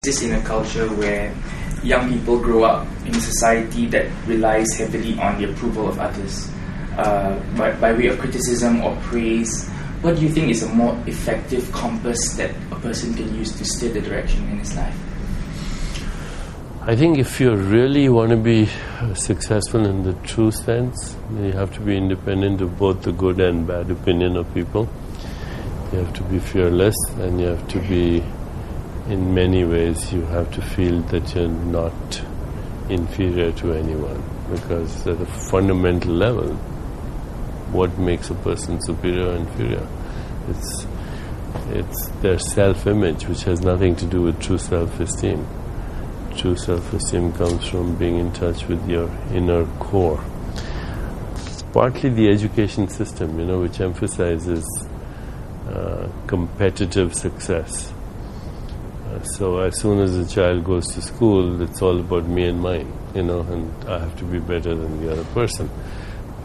This in a culture where young people grow up in a society that relies heavily on the approval of others, by way of criticism or praise. What do you think is a more effective compass that a person can use to steer the direction in his life? I think if you really want to be successful in the true sense, you have to be independent of both the good and bad opinion of people. You have to be fearless, and you have to be, in many ways, you have to feel that you're not inferior to anyone, because at a fundamental level, what makes a person superior or inferior? It's their self-image, which has nothing to do with true self-esteem. True self-esteem comes from being in touch with your inner core. Partly the education system, which emphasizes competitive success. So as soon as a child goes to school, it's all about me and mine, and I have to be better than the other person.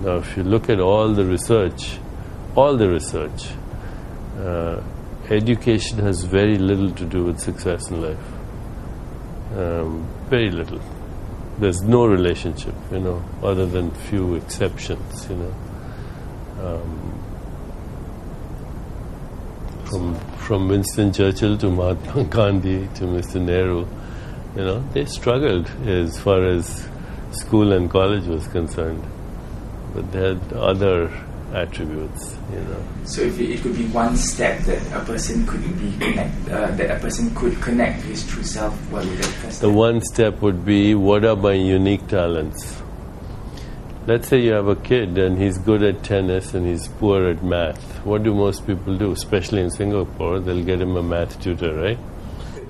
Now, if you look at all the research, education has very little to do with success in life. Very little. There's no relationship, other than few exceptions, From Winston Churchill to Mahatma Gandhi to Mr. Nehru, they struggled as far as school and college was concerned, but they had other attributes, So if it could be one step that a person could connect to his true self, what would that first The one step would be, what are my unique talents? Let's say you have a kid and he's good at tennis and he's poor at math. What do most people do? Especially in Singapore, they'll get him a math tutor, right?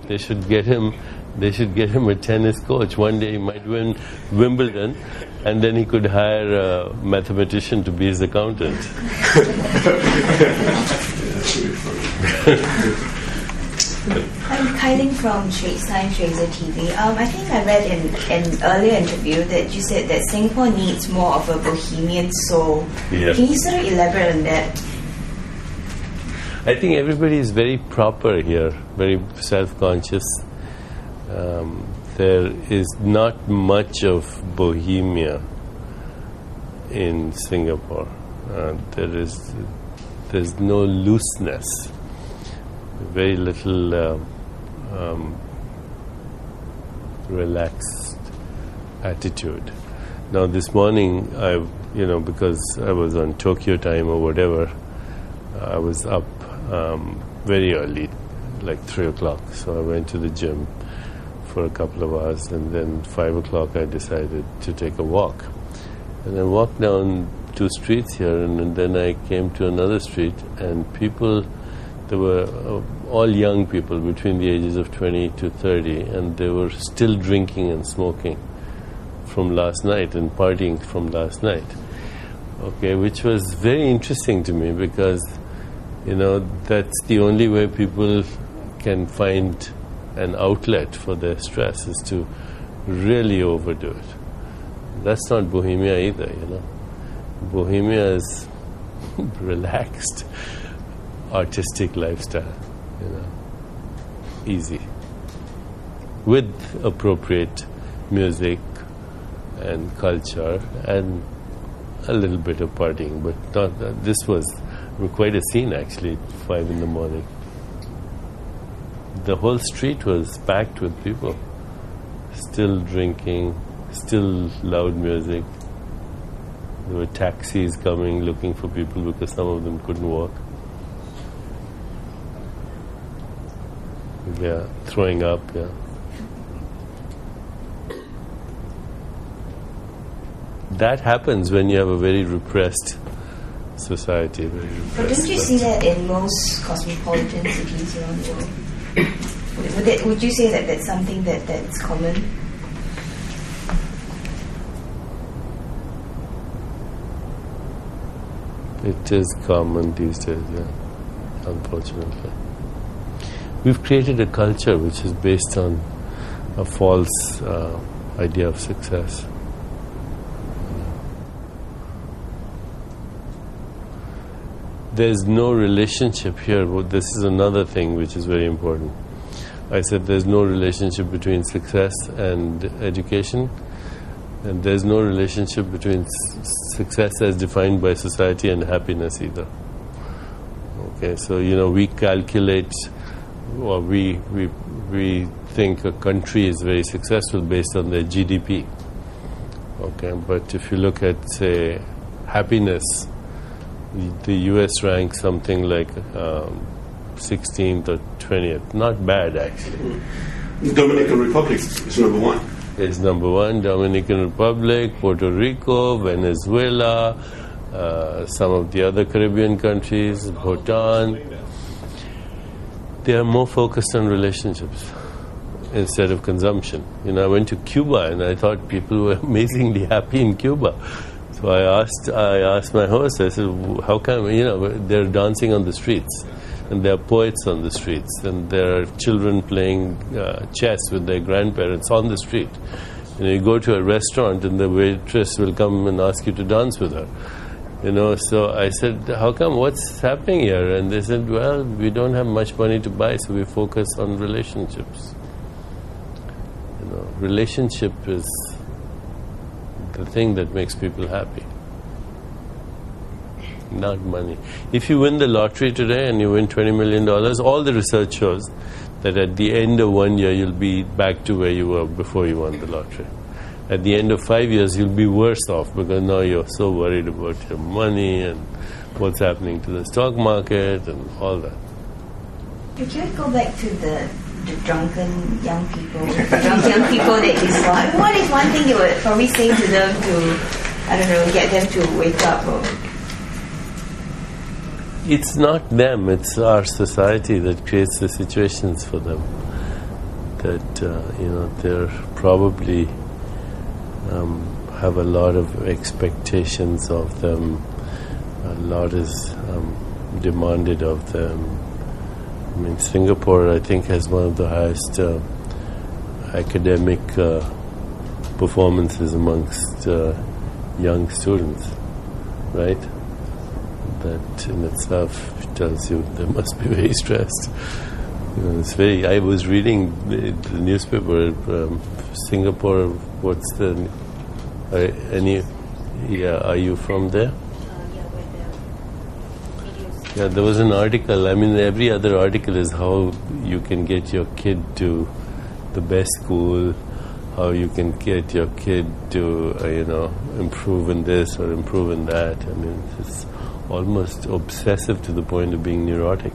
They should get him a tennis coach. One day he might win Wimbledon, and then he could hire a mathematician to be his accountant. I'm Kylie from Straits Times Razor TV. I think I read in an earlier interview that you said that Singapore needs more of a bohemian soul. Yeah. Can you sort of elaborate on that? I think everybody is very proper here, very self-conscious. There is not much of bohemia in Singapore. There's no looseness, very little relaxed attitude. Now this morning, because I was on Tokyo time or whatever, I was up very early, like 3 o'clock. So I went to the gym for a couple of hours, and then 5 o'clock I decided to take a walk. And I walked down 2 streets here, and then I came to another street, and people, they were all young people between the ages of 20 to 30, and they were still drinking and smoking from last night and partying from last night. Okay, which was very interesting to me, because that's the only way people can find an outlet for their stress, is to really overdo it. That's not bohemia either, Bohemia is relaxed, artistic lifestyle, easy, with appropriate music and culture and a little bit of partying, but not. This was quite a scene actually at 5 in the morning. The whole street was packed with people, still drinking, still loud music. There were taxis coming looking for people because some of them couldn't walk. Yeah, throwing up, yeah. That happens when you have a very repressed society. But don't you see that in most cosmopolitan cities around the world? Would you say that that's something that's common? It is common these days, yeah, unfortunately. We've created a culture which is based on a false idea of success. There's no relationship here. This is another thing which is very important. I said there's no relationship between success and education, and there's no relationship between success as defined by society and happiness either. Okay, so we calculate, or we think a country is very successful based on their GDP. Okay, but if you look at, say, happiness, the US ranks something like 16th or 20th. Not bad, actually. The Dominican Republic is number one. Is number one. Dominican Republic, Puerto Rico, Venezuela, some of the other Caribbean countries, Bhutan. They are more focused on relationships instead of consumption. I went to Cuba and I thought people were amazingly happy in Cuba. So I asked my host, I said, how come, they're dancing on the streets, and there are poets on the streets, and there are children playing chess with their grandparents on the street. You go to a restaurant and the waitress will come and ask you to dance with her. So I said, how come, what's happening here? And they said, well, we don't have much money to buy, so we focus on relationships. Relationship is the thing that makes people happy, not money. If you win the lottery today and you win $20 million, all the research shows that at the end of 1 year you'll be back to where you were before you won the lottery. At the end of 5 years you'll be worse off, because now you're so worried about your money and what's happening to the stock market and all that. Could you go back to the drunken young people that you saw? What is one thing you would probably say to them to, get them to wake up? It's not them, it's our society that creates the situations for them. That, they're probably have a lot of expectations of them, a lot is demanded of them. Singapore, I think, has one of the highest academic performances amongst young students, right? That in itself tells you they must be very stressed. It's very. I was reading the newspaper. Singapore. What's the? Are you from there? Yeah, there was an article. Every other article is how you can get your kid to the best school, how you can get your kid to, improve in this or improve in that. It's almost obsessive to the point of being neurotic.